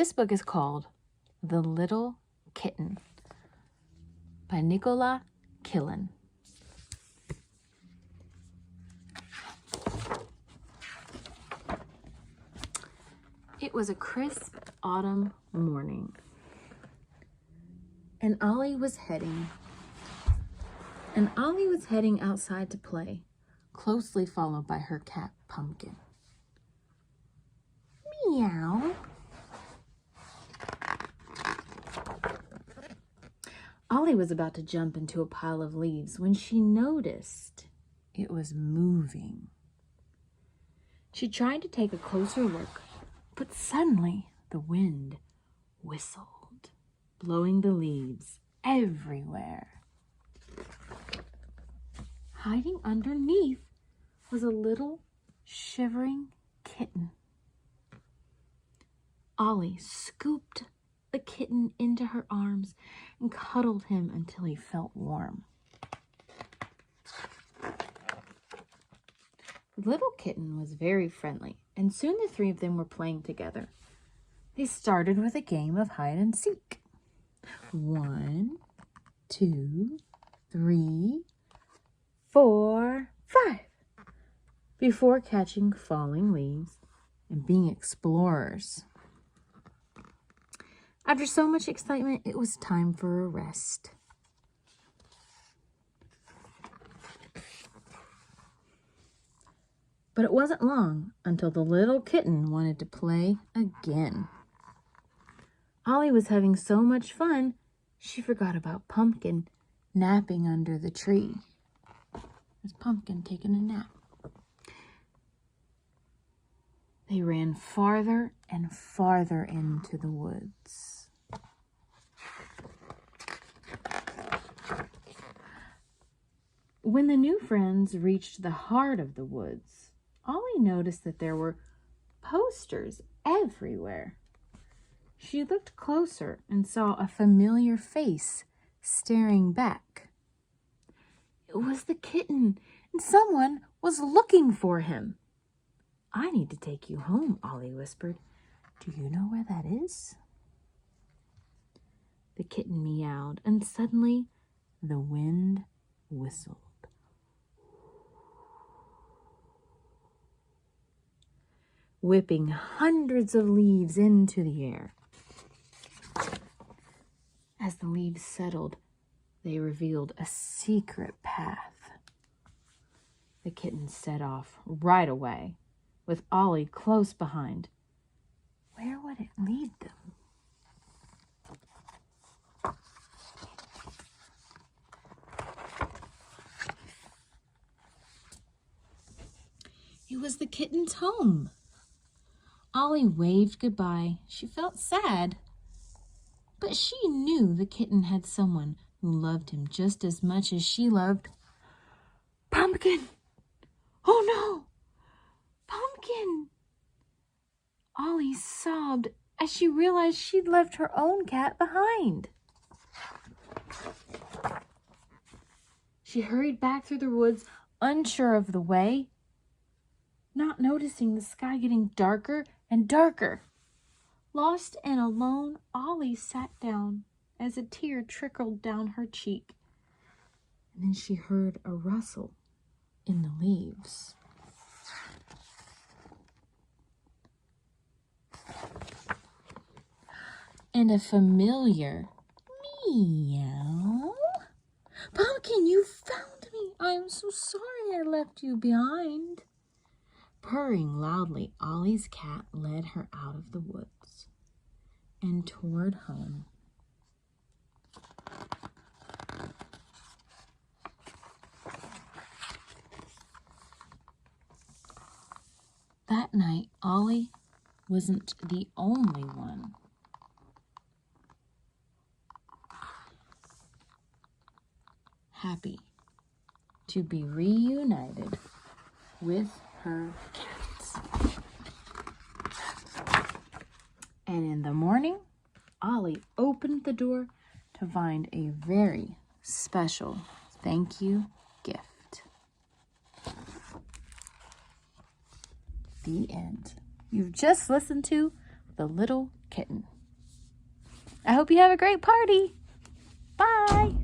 This book is called The Little Kitten by Little Kitten. It was a crisp autumn morning, and Ollie was heading outside to play, closely followed by her cat, Pumpkin. Meow. Ollie was about to jump into a pile of leaves when she noticed it was moving. She tried to take a closer look, but suddenly the wind whistled, blowing the leaves everywhere. Hiding underneath was a little shivering kitten. Ollie scooped the kitten into her arms and cuddled him until he felt warm. The little kitten was very friendly, and soon the three of them were playing together. They started with a game of hide and seek. 1, 2, 3, 4, 5. Before catching falling leaves and being explorers. After so much excitement, it was time for a rest. But it wasn't long until the little kitten wanted to play again. Ollie was having so much fun, she forgot about Pumpkin napping under the tree. There's Pumpkin taking a nap. They ran farther and farther into the woods. When the new friends reached the heart of the woods, Ollie noticed that there were posters everywhere. She looked closer and saw a familiar face staring back. It was the kitten, and someone was looking for him. "I need to take you home," Ollie whispered. "Do you know where that is?" The kitten meowed, and suddenly the wind whistled. Whipping hundreds of leaves into the air. As the leaves settled, they revealed a secret path. The kitten set off right away, with Ollie close behind. Where would it lead them? It was the kitten's home. Ollie waved goodbye. She felt sad, but she knew the kitten had someone who loved him just as much as she loved Pumpkin. Oh no! Pumpkin! Ollie sobbed as she realized she'd left her own cat behind. She hurried back through the woods, unsure of the way, not noticing the sky getting darker and darker. Lost and alone, Ollie sat down as a tear trickled down her cheek. And then she heard a rustle in the leaves. And a familiar meow. "Pumpkin, you found me. I am so sorry I left you behind." Purring loudly, Ollie's cat led her out of the woods and toward home. That night, Ollie wasn't the only one. Happy to be reunited with her cats. And in the morning, Ollie opened the door to find a very special thank you gift. The end. You've just listened to the Little Kitten. I hope you have a great party. Bye.